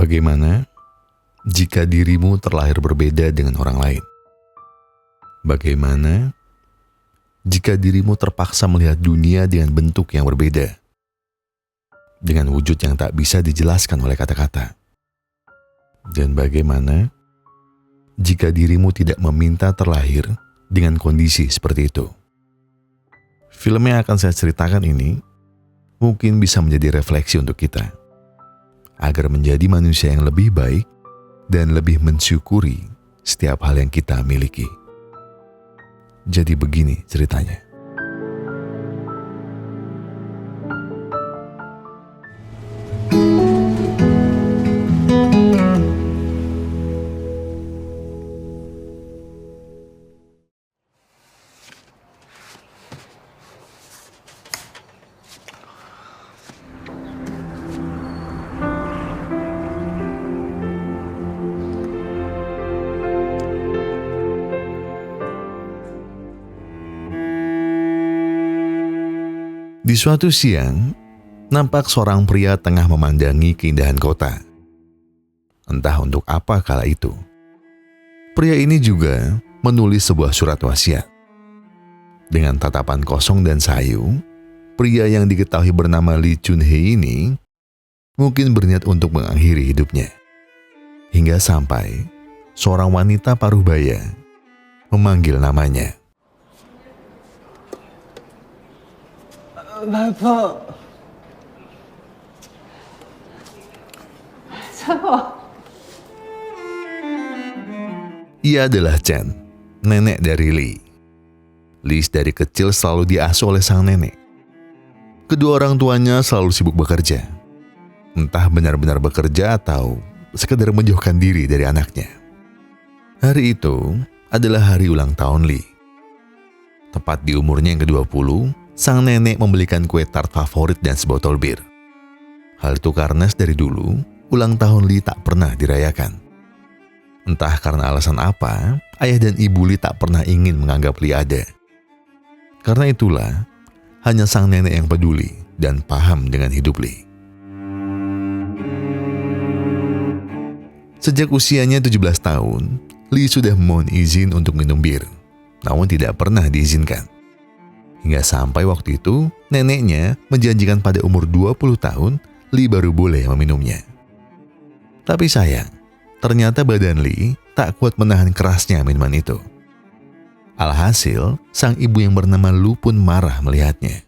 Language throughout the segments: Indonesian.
Bagaimana jika dirimu terlahir berbeda dengan orang lain? Bagaimana jika dirimu terpaksa melihat dunia dengan bentuk yang berbeda, dengan wujud yang tak bisa dijelaskan oleh kata-kata? Dan bagaimana jika dirimu tidak meminta terlahir dengan kondisi seperti itu? Film yang akan saya ceritakan ini mungkin bisa menjadi refleksi untuk kita, agar menjadi manusia yang lebih baik dan lebih mensyukuri setiap hal yang kita miliki. Jadi begini ceritanya. Di suatu siang, nampak seorang pria tengah memandangi keindahan kota. Entah untuk apa kala itu. Pria ini juga menulis sebuah surat wasiat. Dengan tatapan kosong dan sayu, pria yang diketahui bernama Lee Chun-hee ini mungkin berniat untuk mengakhiri hidupnya. Hingga sampai seorang wanita paruh baya memanggil namanya. Bapak. Ia adalah Chen, nenek dari Lee. Lee dari kecil selalu diasuh oleh sang nenek. Kedua orang tuanya selalu sibuk bekerja. Entah benar-benar bekerja atau sekedar menjauhkan diri dari anaknya. Hari itu adalah hari ulang tahun Lee. Tepat di umurnya yang ke-20, sang nenek membelikan kue tart favorit dan sebotol bir. Hal itu karena dari dulu, ulang tahun Lee tak pernah dirayakan. Entah karena alasan apa, ayah dan ibu Lee tak pernah ingin menganggap Lee ada. Karena itulah, hanya sang nenek yang peduli dan paham dengan hidup Lee. Sejak usianya 17 tahun, Lee sudah memohon izin untuk minum bir, namun tidak pernah diizinkan. Hingga sampai waktu itu, neneknya menjanjikan pada umur 20 tahun, Lee baru boleh meminumnya. Tapi sayang, ternyata badan Lee tak kuat menahan kerasnya minuman itu. Alhasil, sang ibu yang bernama Lu pun marah melihatnya.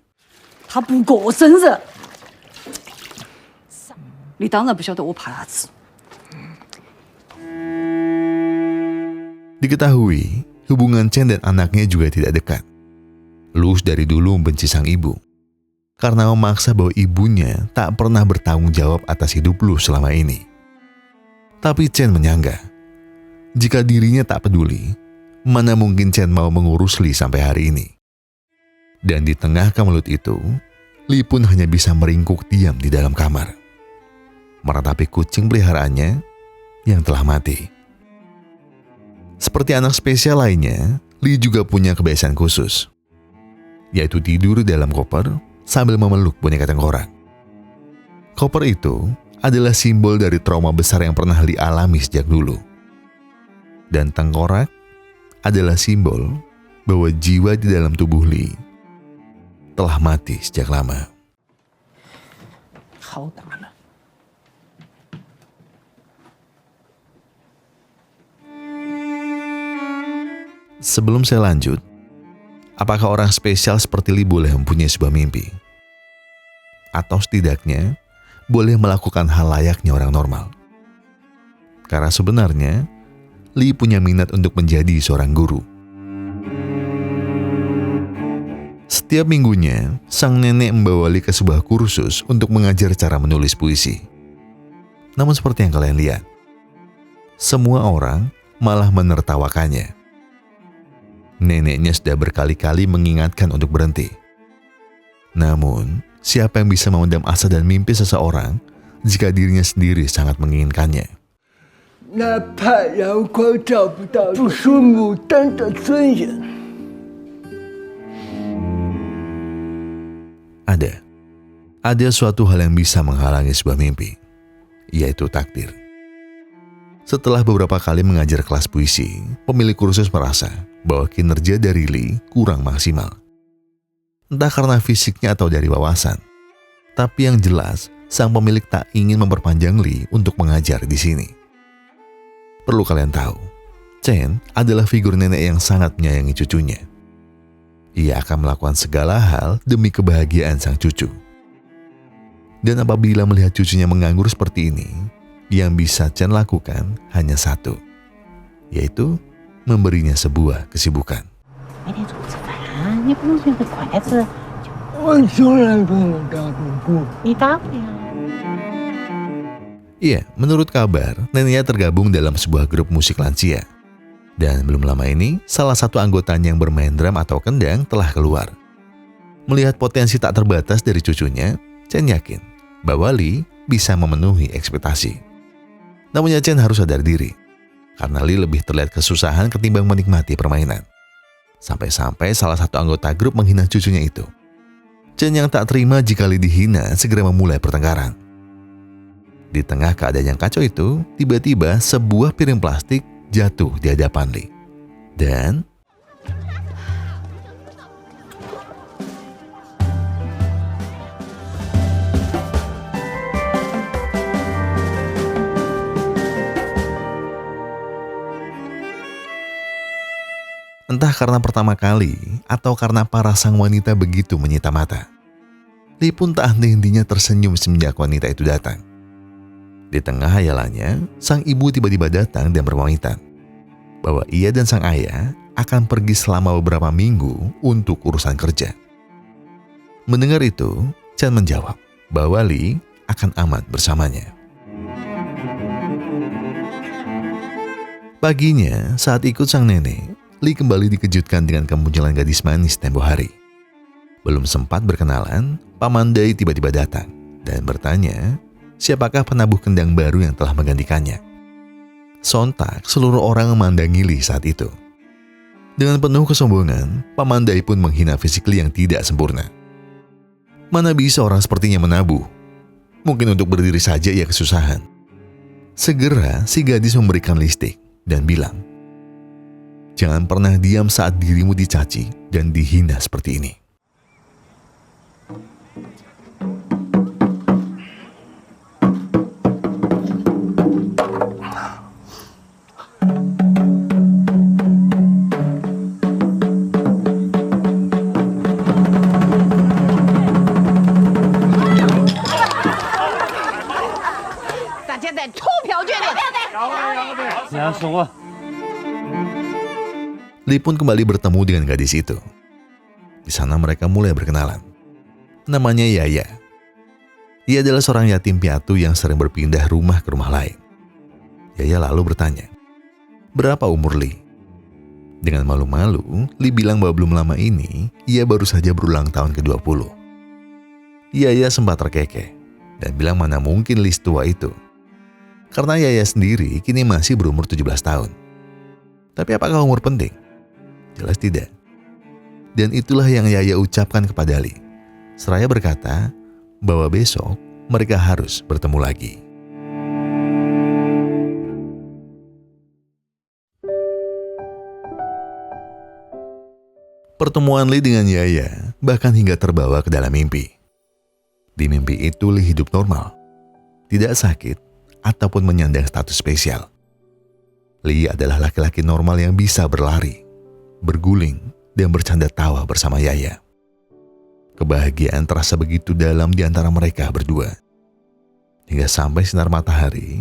Diketahui, hubungan Chen dan anaknya juga tidak dekat. Lu dari dulu membenci sang ibu, karena memaksa bahwa ibunya tak pernah bertanggung jawab atas hidup Lu selama ini. Tapi Chen menyanggah, jika dirinya tak peduli, mana mungkin Chen mau mengurus Lee sampai hari ini. Dan di tengah kemelut itu, Lee pun hanya bisa meringkuk diam di dalam kamar, meratapi kucing peliharaannya yang telah mati. Seperti anak spesial lainnya, Lee juga punya kebiasaan khusus, yaitu tidur dalam koper sambil memeluk boneka tengkorak. Koper itu adalah simbol dari trauma besar yang pernah Lee alami sejak dulu. Dan tengkorak adalah simbol bahwa jiwa di dalam tubuh Lee telah mati sejak lama. Sebelum saya lanjut, apakah orang spesial seperti Lee boleh mempunyai sebuah mimpi? Atau setidaknya boleh melakukan hal layaknya orang normal? Karena sebenarnya Lee punya minat untuk menjadi seorang guru. Setiap minggunya, sang nenek membawa Lee ke sebuah kursus untuk mengajar cara menulis puisi. Namun seperti yang kalian lihat, semua orang malah menertawakannya. Neneknya sudah berkali-kali mengingatkan untuk berhenti. Namun, siapa yang bisa memendam asa dan mimpi seseorang jika dirinya sendiri sangat menginginkannya? Ada suatu hal yang bisa menghalangi sebuah mimpi, yaitu takdir. Setelah beberapa kali mengajar kelas puisi, pemilik kursus merasa bahwa kinerja dari Lee kurang maksimal. Entah karena fisiknya atau dari wawasan. Tapi yang jelas, sang pemilik tak ingin memperpanjang Lee untuk mengajar di sini. Perlu kalian tahu, Chen adalah figur nenek yang sangat menyayangi cucunya. Ia akan melakukan segala hal demi kebahagiaan sang cucu. Dan apabila melihat cucunya menganggur seperti ini, yang bisa Chen lakukan hanya satu, yaitu memberinya sebuah kesibukan. Iya, menurut kabar, neneknya tergabung dalam sebuah grup musik lansia. Dan belum lama ini, salah satu anggotanya yang bermain drum atau kendang telah keluar. Melihat potensi tak terbatas dari cucunya, Chen yakin bahwa Lee bisa memenuhi ekspektasi. Namun Chen harus sadar diri, karena Lee lebih terlihat kesusahan ketimbang menikmati permainan. Sampai-sampai salah satu anggota grup menghina cucunya itu. Chen yang tak terima jika Lee dihina segera memulai pertengkaran. Di tengah keadaan yang kacau itu, tiba-tiba sebuah piring plastik jatuh di hadapan Lee. Dan entah karena pertama kali atau karena para sang wanita begitu menyita mata, Lee pun tak henti-hentinya tersenyum semenjak wanita itu datang. Di tengah hayalannya, sang ibu tiba-tiba datang dan berpamitan bahwa ia dan sang ayah akan pergi selama beberapa minggu untuk urusan kerja. Mendengar itu, Chen menjawab bahwa Lee akan aman bersamanya. Paginya, saat ikut sang nenek, Lee kembali dikejutkan dengan kemunculan gadis manis tempo hari. Belum sempat berkenalan, Paman Dai tiba-tiba datang dan bertanya siapakah penabuh kendang baru yang telah menggantikannya. Sontak seluruh orang memandangi Lee saat itu. Dengan penuh kesombongan, Paman Dai pun menghina fisik Lee yang tidak sempurna. Mana bisa orang sepertinya menabuh? Mungkin untuk berdiri saja ia kesusahan. Segera si gadis memberikan listik dan bilang, jangan pernah diam saat dirimu dicaci dan dihina seperti ini. Lee pun kembali bertemu dengan gadis itu. Di sana mereka mulai berkenalan. Namanya Yaya. Ia adalah seorang yatim piatu yang sering berpindah rumah ke rumah lain. Yaya lalu bertanya, berapa umur Lee? Dengan malu-malu, Lee bilang bahwa belum lama ini, ia baru saja berulang tahun ke-20. Yaya sempat terkekeh dan bilang mana mungkin Lee setua itu. Karena Yaya sendiri kini masih berumur 17 tahun. Tapi apakah umur penting? Jelas tidak. Dan itulah yang Yaya ucapkan kepada Lee. Seraya berkata bahwa besok mereka harus bertemu lagi. Pertemuan Lee dengan Yaya bahkan hingga terbawa ke dalam mimpi. Di mimpi itu Lee hidup normal, tidak sakit, ataupun menyandang status spesial. Lee adalah laki-laki normal yang bisa berlari, berguling, dan bercanda tawa bersama Yaya. Kebahagiaan terasa begitu dalam di antara mereka berdua. Hingga sampai sinar matahari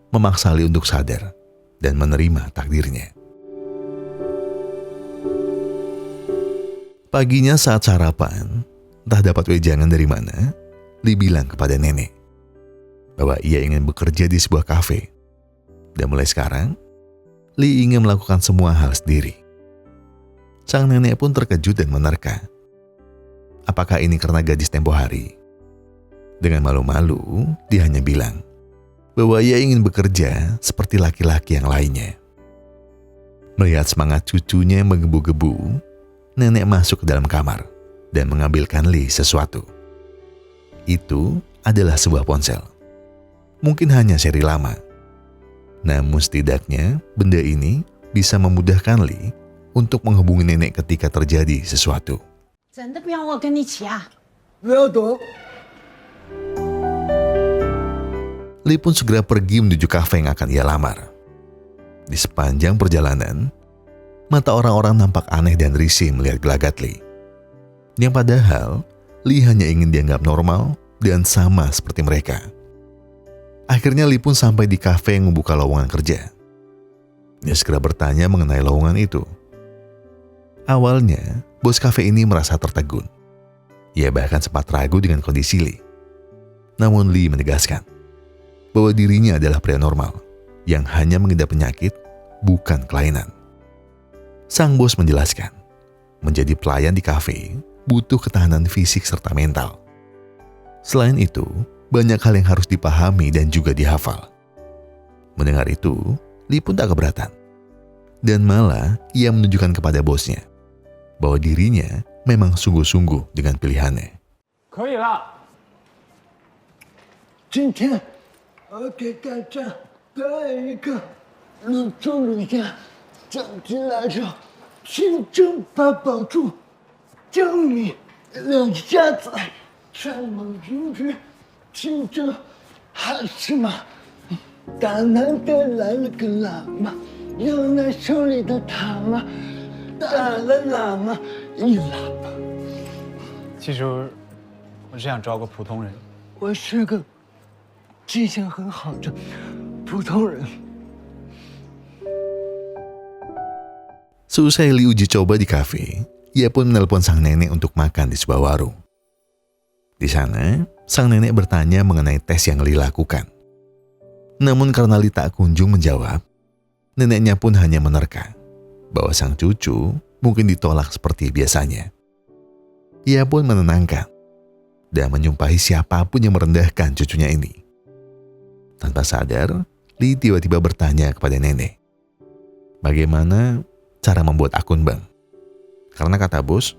memaksa Lee untuk sadar dan menerima takdirnya. Paginya saat sarapan, entah dapat wejangan dari mana, Lee bilang kepada nenek bahwa ia ingin bekerja di sebuah kafe. Dan mulai sekarang, Lee ingin melakukan semua hal sendiri. Sang nenek pun terkejut dan menerka. Apakah ini karena gadis tempo hari? Dengan malu-malu, dia hanya bilang bahwa ia ingin bekerja seperti laki-laki yang lainnya. Melihat semangat cucunya yang menggebu-gebu, nenek masuk ke dalam kamar dan mengambilkan Lee sesuatu. Itu adalah sebuah ponsel. Mungkin hanya seri lama. Namun setidaknya benda ini bisa memudahkan Li untuk menghubungi nenek ketika terjadi sesuatu. Li pun segera pergi menuju kafe yang akan ia lamar. Di sepanjang perjalanan, mata orang-orang nampak aneh dan risih melihat gelagat Li. Yang padahal, Li hanya ingin dianggap normal dan sama seperti mereka. Akhirnya Li pun sampai di kafe yang membuka lowongan kerja. Dia segera bertanya mengenai lowongan itu. Awalnya, bos kafe ini merasa tertegun. Ia bahkan sempat ragu dengan kondisi Li. Namun Li menegaskan bahwa dirinya adalah pria normal yang hanya mengidap penyakit, bukan kelainan. Sang bos menjelaskan, menjadi pelayan di kafe butuh ketahanan fisik serta mental. Selain itu, banyak hal yang harus dipahami dan juga dihafal. Mendengar itu, Li pun tak keberatan. Dan malah ia menunjukkan kepada bosnya bahwa dirinya memang sungguh-sungguh dengan pilihannya. 可以了。今天我给大家表演一个鲁中鲁家长进来着，清蒸八宝猪，江米两下子，全蒙进去，清蒸还是嘛，大南边来了个喇嘛，有那手里的塔嘛，打了喇嘛一喇叭。其实我只想招个普通人。我是个记性很好的普通人。 Seusai Li uji coba di kafe, ia pun menelpon sang nenek untuk makan di sebuah warung. Di sana, sang nenek bertanya mengenai tes yang Li lakukan. Namun karena Li tak kunjung menjawab, neneknya pun hanya menerka bahwa sang cucu mungkin ditolak seperti biasanya. Ia pun menenangkan dan menyumpahi siapapun yang merendahkan cucunya ini. Tanpa sadar, Li tiba-tiba bertanya kepada nenek, bagaimana cara membuat akun bank? Karena kata bos,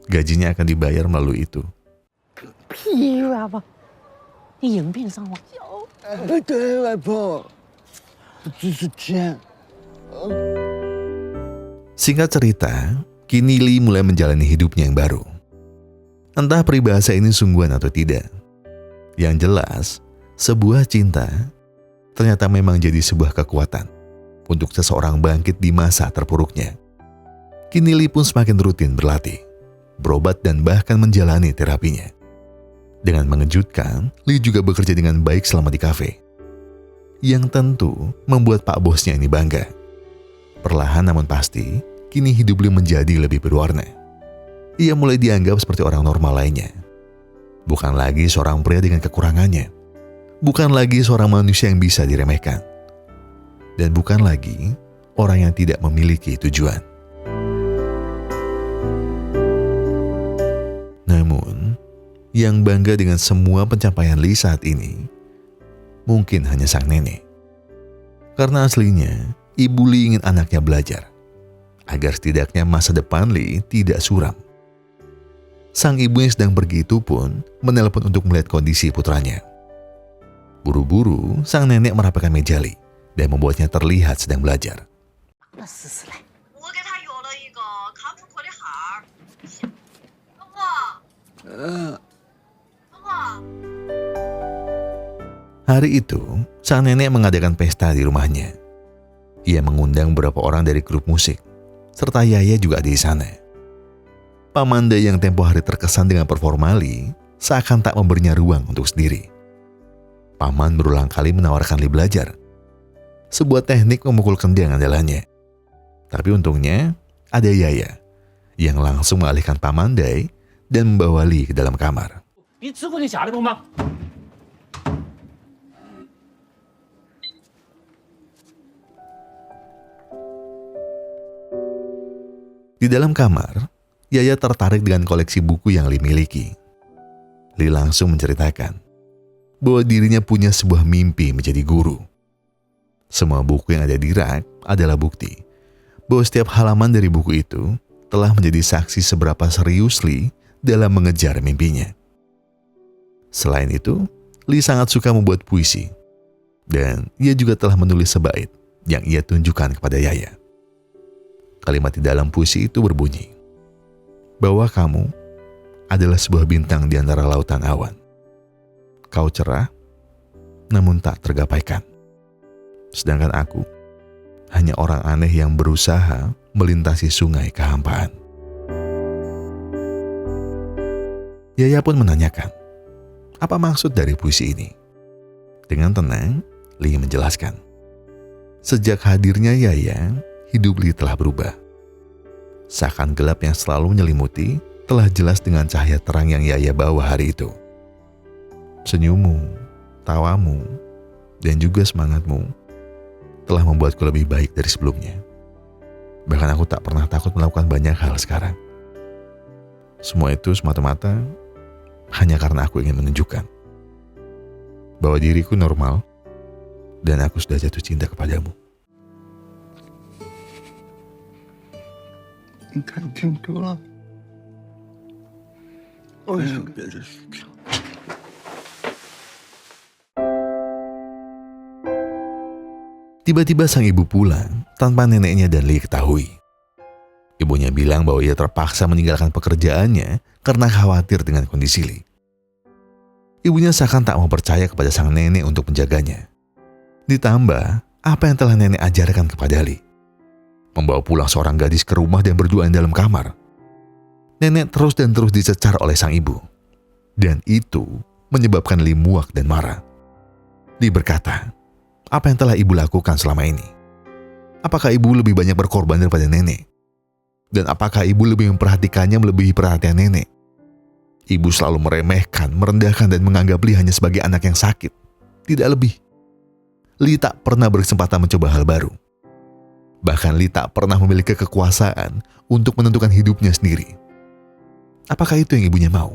gajinya akan dibayar melalui itu. 屁话吧，你硬币上网。不对，外婆，这是钱。 Singkat cerita, kini Li mulai menjalani hidupnya yang baru. Entah peribahasa ini sungguhan atau tidak. Yang jelas, sebuah cinta ternyata memang jadi sebuah kekuatan untuk seseorang bangkit di masa terpuruknya. Kini Li pun semakin rutin berlatih, berobat dan bahkan menjalani terapinya. Dengan mengejutkan, Li juga bekerja dengan baik selama di kafe. Yang tentu membuat pak bosnya ini bangga. Perlahan namun pasti, kini hidup Li menjadi lebih berwarna. Ia mulai dianggap seperti orang normal lainnya. Bukan lagi seorang pria dengan kekurangannya. Bukan lagi seorang manusia yang bisa diremehkan. Dan bukan lagi orang yang tidak memiliki tujuan. Namun, yang bangga dengan semua pencapaian Li saat ini, mungkin hanya sang nenek. Karena aslinya, ibu Li ingin anaknya belajar, agar setidaknya masa depan Li tidak suram. Sang ibu yang sedang pergi itu pun menelpon untuk melihat kondisi putranya. Buru-buru, sang nenek merapikan meja Li dan membuatnya terlihat sedang belajar. 我试试来。我给他约了一个康复课的号儿。老婆，老婆， Hari itu, sang nenek mengadakan pesta di rumahnya. Ia mengundang beberapa orang dari grup musik, serta Yaya juga ada di sana. Pamandai yang tempo hari terkesan dengan performa Li, seakan tak memberinya ruang untuk sendiri. Paman berulang kali menawarkan Li belajar, sebuah teknik memukul kendang andalannya. Tapi untungnya, ada Yaya, yang langsung mengalihkan Pamandai dan membawa Li ke dalam kamar. 你吃过你家的不吗？ Di dalam kamar, Yaya tertarik dengan koleksi buku yang Li miliki. Li langsung menceritakan bahwa dirinya punya sebuah mimpi menjadi guru. Semua buku yang ada di rak adalah bukti bahwa setiap halaman dari buku itu telah menjadi saksi seberapa serius Li dalam mengejar mimpinya. Selain itu, Li sangat suka membuat puisi. Dan ia juga telah menulis sebait yang ia tunjukkan kepada Yaya. Kalimat di dalam puisi itu berbunyi, bahwa kamu adalah sebuah bintang di antara lautan awan. Kau cerah, namun tak tergapaikan. Sedangkan aku hanya orang aneh yang berusaha melintasi sungai kehampaan. Yaya pun menanyakan, apa maksud dari puisi ini? Dengan tenang, Lee menjelaskan. Sejak hadirnya Yaya, hidup Lee telah berubah. Seakan gelap yang selalu menyelimuti telah jelas dengan cahaya terang yang Yaya bawa hari itu. Senyummu, tawamu, dan juga semangatmu telah membuatku lebih baik dari sebelumnya. Bahkan aku tak pernah takut melakukan banyak hal sekarang. Semua itu semata-mata hanya karena aku ingin menunjukkan bahwa diriku normal dan aku sudah jatuh cinta kepadamu. 你看清楚了，我想别的薯条。 Tiba-tiba sang ibu pulang tanpa neneknya dan Lee ketahui. Ibunya bilang bahwa ia terpaksa meninggalkan pekerjaannya karena khawatir dengan kondisi Lee. Ibunya seakan tak mau percaya kepada sang nenek untuk menjaganya. Ditambah apa yang telah nenek ajarkan kepada Lee. Membawa pulang seorang gadis ke rumah dan berduaan dalam kamar. Nenek terus dan terus dicecar oleh sang ibu. Dan itu menyebabkan Lee muak dan marah. Lee berkata, apa yang telah ibu lakukan selama ini? Apakah ibu lebih banyak berkorban daripada nenek? Dan apakah ibu lebih memperhatikannya melebihi perhatian nenek? Ibu selalu meremehkan, merendahkan dan menganggap Lee hanya sebagai anak yang sakit. Tidak lebih. Lee tak pernah berkesempatan mencoba hal baru. Bahkan Lee tak pernah memiliki kekuasaan untuk menentukan hidupnya sendiri. Apakah itu yang ibunya mau?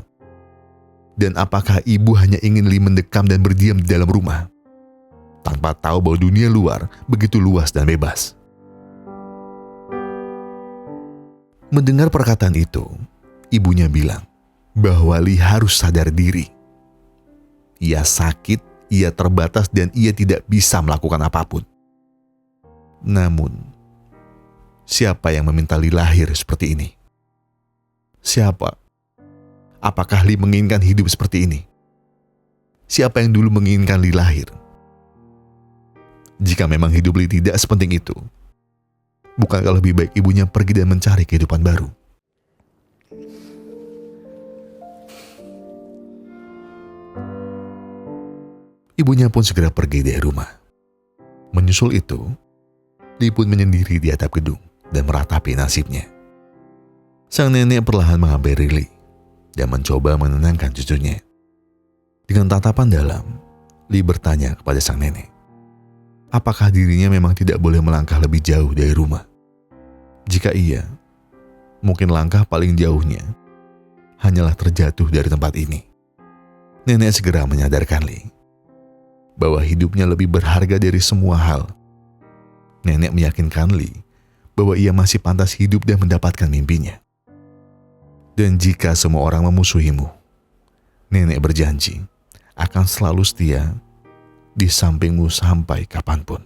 Dan apakah ibu hanya ingin Lee mendekam dan berdiam di dalam rumah, tanpa tahu bahwa dunia luar begitu luas dan bebas? Mendengar perkataan itu, ibunya bilang bahwa Lee harus sadar diri. Ia sakit, ia terbatas, dan ia tidak bisa melakukan apapun. Namun, siapa yang meminta Lee lahir seperti ini? Siapa? Apakah Lee menginginkan hidup seperti ini? Siapa yang dulu menginginkan Lee lahir? Jika memang hidup Lee tidak sepenting itu, bukankah lebih baik ibunya pergi dan mencari kehidupan baru? Ibunya pun segera pergi dari rumah. Menyusul itu, Lee pun menyendiri di atap gedung dan meratapi nasibnya. Sang nenek perlahan menghampiri Lee dan mencoba menenangkan cucunya. Dengan tatapan dalam, Lee bertanya kepada sang nenek, apakah dirinya memang tidak boleh melangkah lebih jauh dari rumah? Jika iya, mungkin langkah paling jauhnya hanyalah terjatuh dari tempat ini. Nenek segera menyadarkan Lee bahwa hidupnya lebih berharga dari semua hal. Nenek meyakinkan Lee bahwa ia masih pantas hidup dan mendapatkan mimpinya. Dan jika semua orang memusuhimu, nenek berjanji akan selalu setia di sampingmu sampai kapanpun.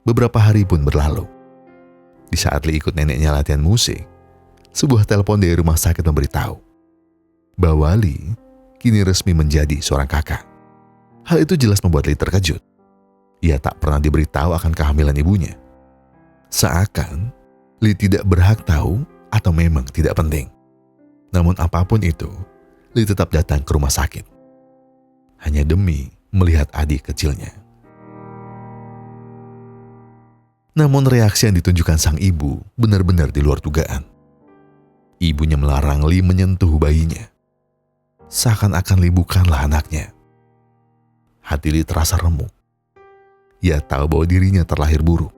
Beberapa hari pun berlalu. Di saat Lee ikut neneknya latihan musik, sebuah telepon dari rumah sakit memberitahu bahwa Lee kini resmi menjadi seorang kakak. Hal itu jelas membuat Lee terkejut. Ia tak pernah diberitahu akan kehamilan ibunya. Seakan Lee tidak berhak tahu atau memang tidak penting. Namun apapun itu, Lee tetap datang ke rumah sakit hanya demi melihat adik kecilnya. Namun reaksi yang ditunjukkan sang ibu benar-benar di luar dugaan. Ibunya melarang Lee menyentuh bayinya. Seakan-akan Lee bukanlah anaknya. Hati Lee terasa remuk. Ia tahu bahwa dirinya terlahir buruk.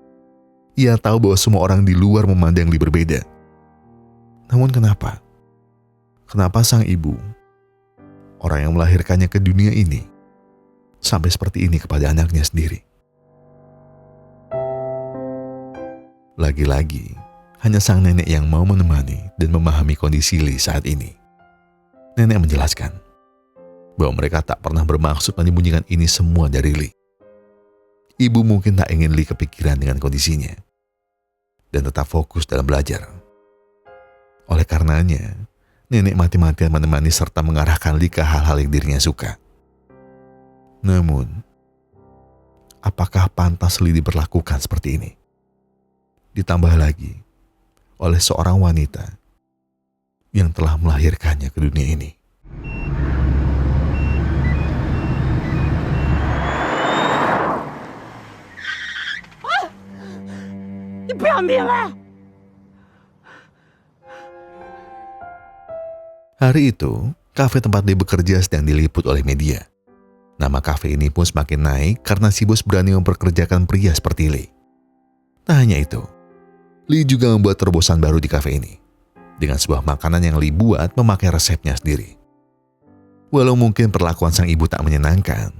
Ia tahu bahwa semua orang di luar memandang Lee berbeda. Namun kenapa? kenapa sang ibu, orang yang melahirkannya ke dunia ini, sampai seperti ini kepada anaknya sendiri. Lagi-lagi, hanya sang nenek yang mau menemani dan memahami kondisi Lee saat ini. Nenek menjelaskan bahwa mereka tak pernah bermaksud menyembunyikan ini semua dari Lee. Ibu mungkin tak ingin Lee kepikiran dengan kondisinya dan tetap fokus dalam belajar. Oleh karenanya, nenek mati-matian menemani serta mengarahkan Lee ke hal-hal yang dirinya suka. Namun, apakah pantas Lee diperlakukan seperti ini? Ditambah lagi oleh seorang wanita yang telah melahirkannya ke dunia ini. Hari itu, kafe tempat dia bekerja sedang diliput oleh media. Nama kafe ini pun semakin naik karena si bos berani memperkerjakan pria seperti Lee. Tak hanya itu, Lee juga membuat terobosan baru di kafe ini, dengan sebuah makanan yang Lee buat memakai resepnya sendiri. Walau mungkin perlakuan sang ibu tak menyenangkan,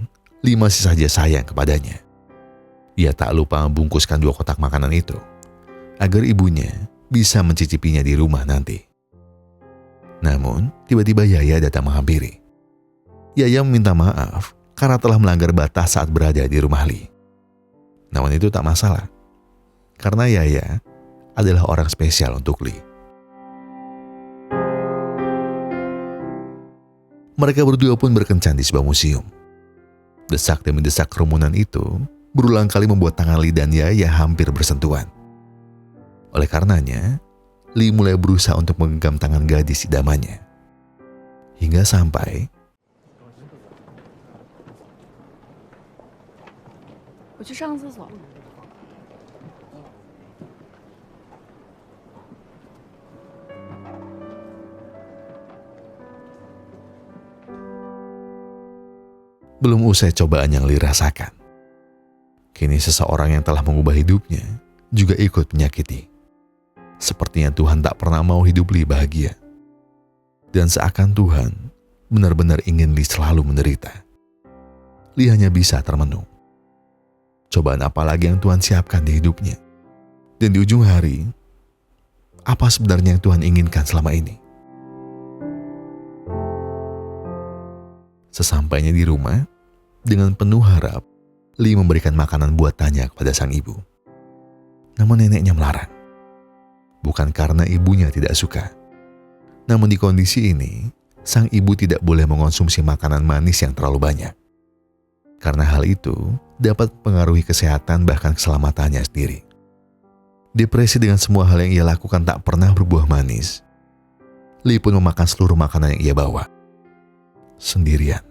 Lee masih saja sayang kepadanya. Ia tak lupa membungkuskan 2 kotak makanan itu, agar ibunya bisa mencicipinya di rumah nanti. Namun, tiba-tiba Yaya datang menghampiri. Yaya meminta maaf karena telah melanggar batas saat berada di rumah Lee. Namun itu tak masalah, karena Yaya adalah orang spesial untuk Lee. Mereka berdua pun berkencan di sebuah museum. Desak demi desak kerumunan itu berulang kali membuat tangan Lee dan Yaya hampir bersentuhan. Oleh karenanya, Lee mulai berusaha untuk menggenggam tangan gadis idamannya. Hingga sampai 我去上个厕所。 belum usai cobaan yang Lee rasakan, kini seseorang yang telah mengubah hidupnya juga ikut menyakiti. Sepertinya Tuhan tak pernah mau hidup Lee bahagia. Dan seakan Tuhan benar-benar ingin Lee selalu menderita. Lee hanya bisa termenung. Cobaan apa lagi yang Tuhan siapkan di hidupnya? Dan di ujung hari, apa sebenarnya yang Tuhan inginkan selama ini? Sesampainya di rumah, dengan penuh harap, Lee memberikan makanan buatannya kepada sang ibu. Namun neneknya melarang. Bukan karena ibunya tidak suka. Namun di kondisi ini, sang ibu tidak boleh mengonsumsi makanan manis yang terlalu banyak. Karena hal itu dapat mempengaruhi kesehatan bahkan keselamatannya sendiri. Depresi dengan semua hal yang ia lakukan tak pernah berbuah manis. Lee pun memakan seluruh makanan yang ia bawa. Sendirian.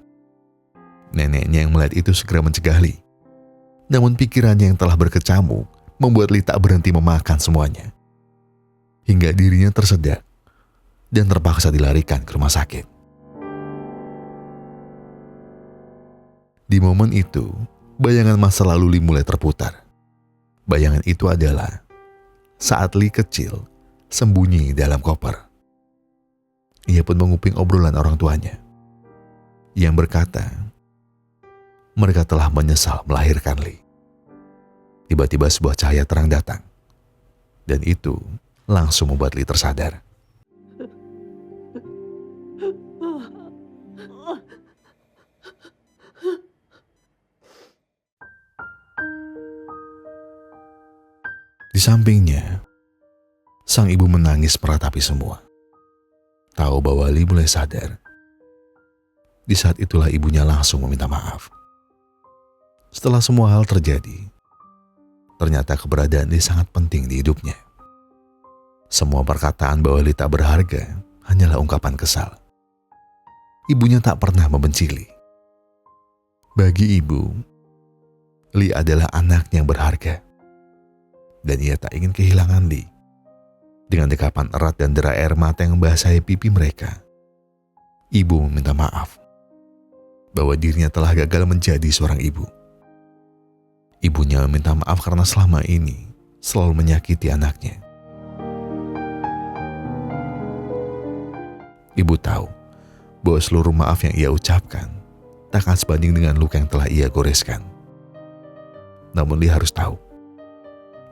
Neneknya yang melihat itu segera mencegah Lee. Namun pikirannya yang telah berkecamuk membuat Lee tak berhenti memakan semuanya. Hingga dirinya tersedak dan terpaksa dilarikan ke rumah sakit. Di momen itu, bayangan masa lalu Lee mulai terputar. Bayangan itu adalah saat Lee kecil sembunyi dalam koper. Ia pun menguping obrolan orang tuanya yang berkata, mereka telah menyesal melahirkan Lee. Tiba-tiba sebuah cahaya terang datang, dan itu langsung membuat Lee tersadar. Di sampingnya, sang ibu menangis meratapi semua. Tahu bahwa Lee mulai sadar. Di saat itulah ibunya langsung meminta maaf. Setelah semua hal terjadi, ternyata keberadaan Lee sangat penting di hidupnya. Semua perkataan bahwa Lee tak berharga hanyalah ungkapan kesal. Ibunya tak pernah membenci Lee. Bagi ibu, Lee adalah anaknya yang berharga. Dan ia tak ingin kehilangan Lee. Dengan dekapan erat dan derai air mata yang membasahi pipi mereka, ibu meminta maaf bahwa dirinya telah gagal menjadi seorang ibu. Ibunya meminta maaf karena selama ini selalu menyakiti anaknya. Ibu tahu bahwa seluruh maaf yang ia ucapkan takkan sebanding dengan luka yang telah ia goreskan. Namun Li harus tahu,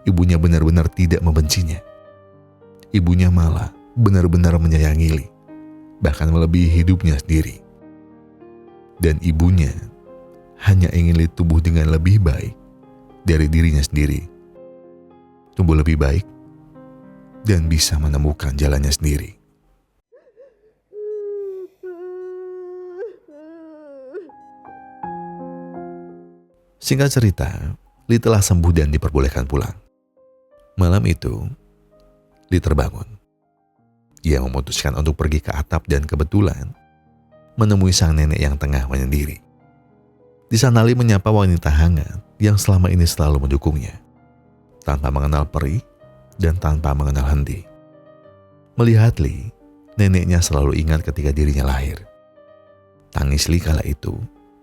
ibunya benar-benar tidak membencinya. Ibunya malah benar-benar menyayangi Li, bahkan melebihi hidupnya sendiri. Dan ibunya hanya ingin Li tumbuh dengan lebih baik dari dirinya sendiri. Tumbuh lebih baik dan bisa menemukan jalannya sendiri. Singkat cerita, Li telah sembuh dan diperbolehkan pulang. Malam itu, Li terbangun. Ia memutuskan untuk pergi ke atap dan kebetulan menemui sang nenek yang tengah menyendiri. Di sana Li menyapa wanita hangat yang selama ini selalu mendukungnya, tanpa mengenal perih dan tanpa mengenal henti. Melihat Li, neneknya selalu ingat ketika dirinya lahir. Tangis Li kala itu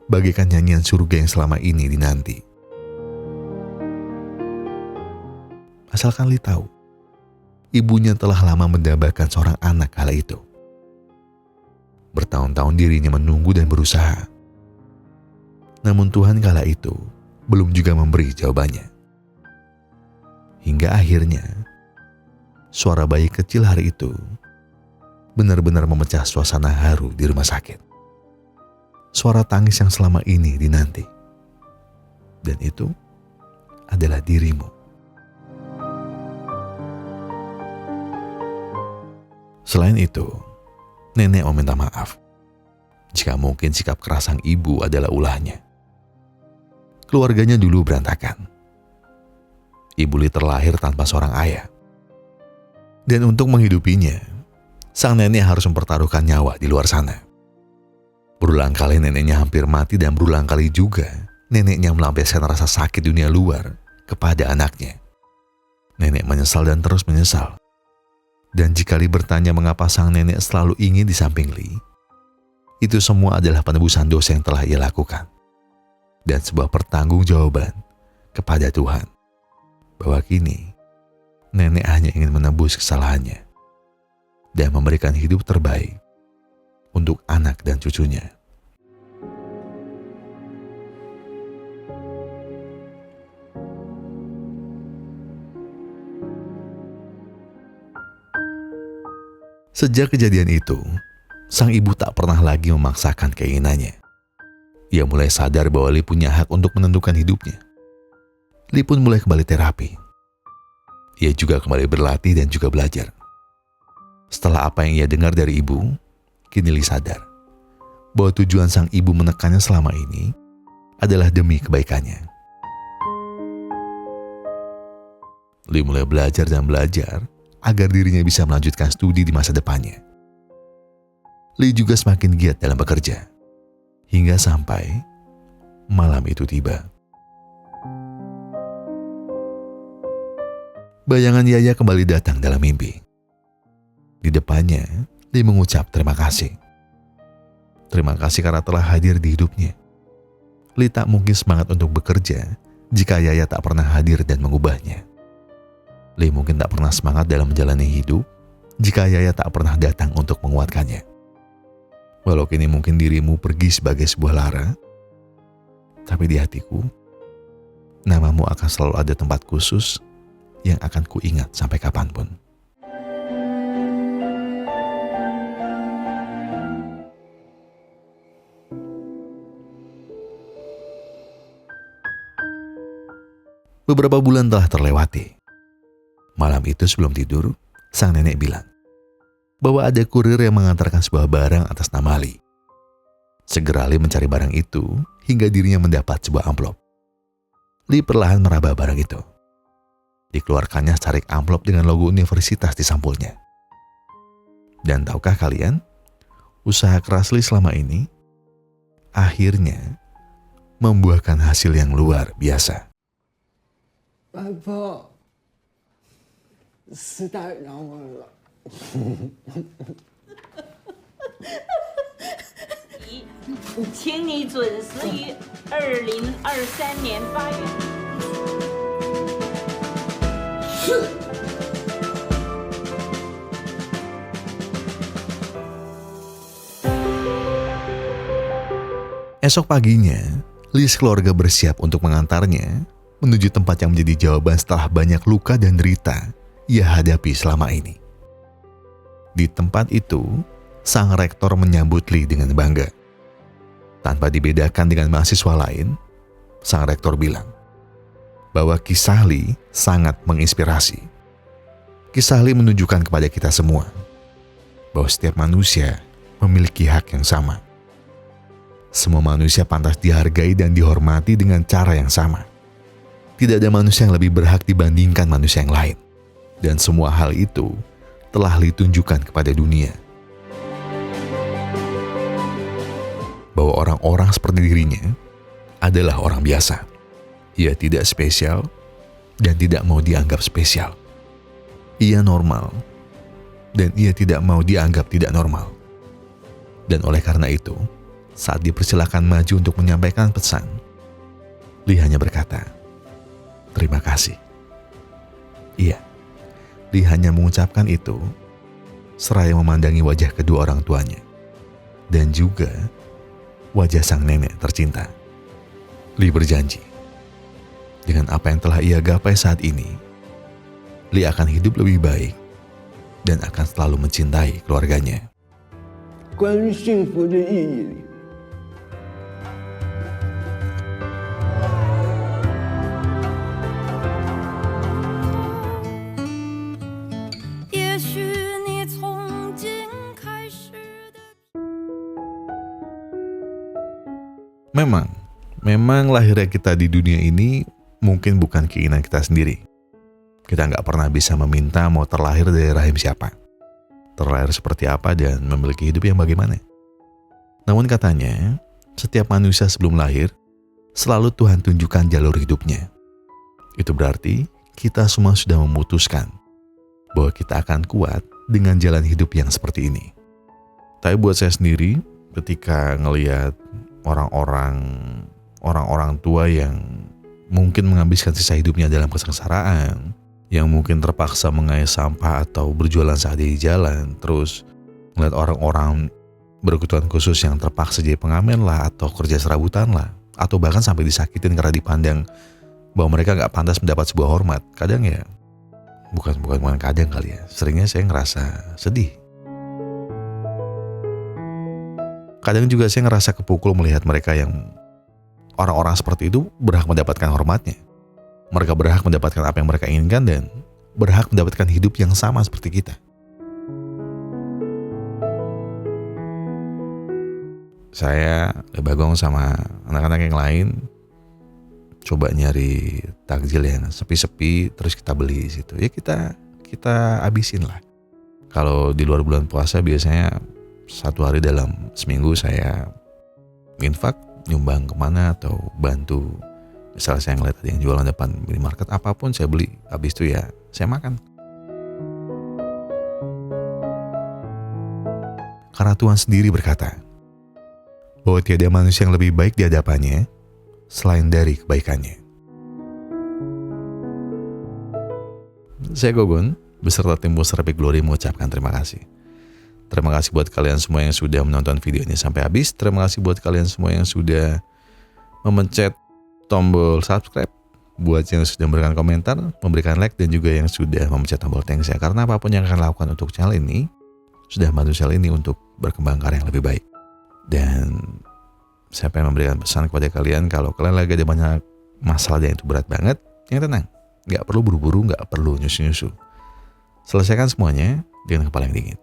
bagaikan nyanyian surga yang selama ini dinanti. Asalkan Li tahu, ibunya telah lama mendambakan seorang anak kala itu. Bertahun-tahun dirinya menunggu dan berusaha. Namun Tuhan kala itu belum juga memberi jawabannya. Hingga akhirnya, suara bayi kecil hari itu benar-benar memecah suasana haru di rumah sakit. Suara tangis yang selama ini dinanti. Dan itu adalah dirimu. Selain itu, nenek meminta maaf jika mungkin sikap keras sang ibu adalah ulahnya. Keluarganya dulu berantakan. Ibu Li terlahir tanpa seorang ayah. Dan untuk menghidupinya, sang nenek harus mempertaruhkan nyawa di luar sana. Berulang kali neneknya hampir mati dan berulang kali juga neneknya melampiaskan rasa sakit dunia luar kepada anaknya. Nenek menyesal dan terus menyesal. Dan jika Li bertanya mengapa sang nenek selalu ingin di samping Li, itu semua adalah penebusan dosa yang telah ia lakukan. Dan sebuah pertanggungjawaban kepada Tuhan. Bahwa kini, nenek hanya ingin menebus kesalahannya. Dan memberikan hidup terbaik untuk anak dan cucunya. Sejak kejadian itu, sang ibu tak pernah lagi memaksakan keinginannya. Ia mulai sadar bahwa Li punya hak untuk menentukan hidupnya. Li pun mulai kembali terapi. Ia juga kembali berlatih dan juga belajar. Setelah apa yang ia dengar dari ibu, kini Li sadar bahwa tujuan sang ibu menekannya selama ini adalah demi kebaikannya. Li mulai belajar dan belajar agar dirinya bisa melanjutkan studi di masa depannya. Li juga semakin giat dalam bekerja, hingga sampai malam itu tiba. Bayangan Yaya kembali datang dalam mimpi. Di depannya, Li mengucap terima kasih. Terima kasih karena telah hadir di hidupnya. Li tak mungkin semangat untuk bekerja jika Yaya tak pernah hadir dan mengubahnya. Li mungkin tak pernah semangat dalam menjalani hidup jika Yaya tak pernah datang untuk menguatkannya. Walau kini mungkin dirimu pergi sebagai sebuah lara, tapi di hatiku, namamu akan selalu ada tempat khusus yang akan kuingat sampai kapanpun. Beberapa bulan telah terlewati. Malam itu sebelum tidur, sang nenek bilang bahwa ada kurir yang mengantarkan sebuah barang atas nama Li. Segera Li mencari barang itu hingga dirinya mendapat sebuah amplop. Li perlahan meraba barang itu. Dikeluarkannya secarik amplop dengan logo universitas di sampulnya. Dan tahukah kalian, usaha keras Li selama ini akhirnya membuahkan hasil yang luar biasa. Bapak, 时代让我了。请你准时于2023年8月。是。Esok paginya, Lee sekeluarga bersiap untuk mengantarnya menuju tempat yang menjadi jawaban setelah banyak luka dan derita ia hadapi selama ini. Di tempat itu, sang rektor menyambut Lee dengan bangga. Tanpa dibedakan dengan mahasiswa lain, sang rektor bilang bahwa kisah Lee sangat menginspirasi. Kisah Lee menunjukkan kepada kita semua bahwa setiap manusia memiliki hak yang sama. Semua manusia pantas dihargai dan dihormati dengan cara yang sama. Tidak ada manusia yang lebih berhak dibandingkan manusia yang lain. Dan semua hal itu telah ditunjukkan kepada dunia. Bahwa orang-orang seperti dirinya adalah orang biasa. Ia tidak spesial dan tidak mau dianggap spesial. Ia normal dan ia tidak mau dianggap tidak normal. Dan oleh karena itu, saat dipersilakan maju untuk menyampaikan pesan, Lee hanya berkata, "Terima kasih." Iya, Lee hanya mengucapkan itu seraya memandangi wajah kedua orang tuanya dan juga wajah sang nenek tercinta. Lee berjanji, dengan apa yang telah ia gapai saat ini, Lee akan hidup lebih baik dan akan selalu mencintai keluarganya. 关于幸福的意义里，也许你从今开始的。 Memang lahirnya kita di dunia ini mungkin bukan keinginan kita sendiri. Kita nggak pernah bisa meminta mau terlahir dari rahim siapa, terlahir seperti apa, dan memiliki hidup yang bagaimana. Namun katanya, setiap manusia sebelum lahir, selalu Tuhan tunjukkan jalur hidupnya. Itu berarti kita semua sudah memutuskan bahwa kita akan kuat dengan jalan hidup yang seperti ini. Tapi buat saya sendiri, ketika ngelihat orang-orang tua yang mungkin menghabiskan sisa hidupnya dalam kesengsaraan, yang mungkin terpaksa mengayuh sampah atau berjualan seadil di jalan, terus ngeliat orang-orang berkebutuhan khusus yang terpaksa jadi pengamen lah, atau kerja serabutan lah, atau bahkan sampai disakitin karena dipandang bahwa mereka gak pantas mendapat sebuah hormat. Kadang ya, bukan kadang kali ya, seringnya saya ngerasa sedih. Kadang juga saya ngerasa kepukul melihat mereka yang orang-orang seperti itu berhak mendapatkan hormatnya. Mereka berhak mendapatkan apa yang mereka inginkan dan berhak mendapatkan hidup yang sama seperti kita. Saya, Bagong sama anak-anak yang lain coba nyari takjil yang sepi-sepi, terus kita beli di situ. Ya kita habisin lah. Kalau di luar bulan puasa biasanya satu hari dalam seminggu saya infak, nyumbang kemana atau bantu. Misalnya saya ngeliat ada yang jualan depan minimarket, apapun saya beli. Habis itu ya saya makan. Karena Tuhan sendiri berkata bahwa tiada manusia yang lebih baik di hadapannya selain dari kebaikannya. Saya Gogon beserta tim Booster Epic Glory mengucapkan terima kasih. Terima kasih buat kalian semua yang sudah menonton video ini sampai habis. Terima kasih buat kalian semua yang sudah memencet tombol subscribe, buat yang sudah memberikan komentar, memberikan like, dan juga yang sudah memencet tombol thanks ya. Karena apapun yang akan lakukan untuk channel ini sudah membantu channel ini untuk berkembang ke arah yang lebih baik. Dan saya pengen memberikan pesan kepada kalian, kalau kalian lagi ada banyak masalah dan itu berat banget, yang tenang, nggak perlu buru-buru, nggak perlu nyusu-nyusu. Selesaikan semuanya dengan kepala yang dingin.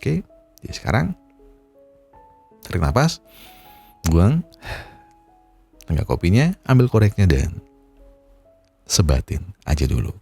Oke, jadi sekarang tarik nafas, buang, tenggak kopinya, ambil koreknya dan sebatin aja dulu.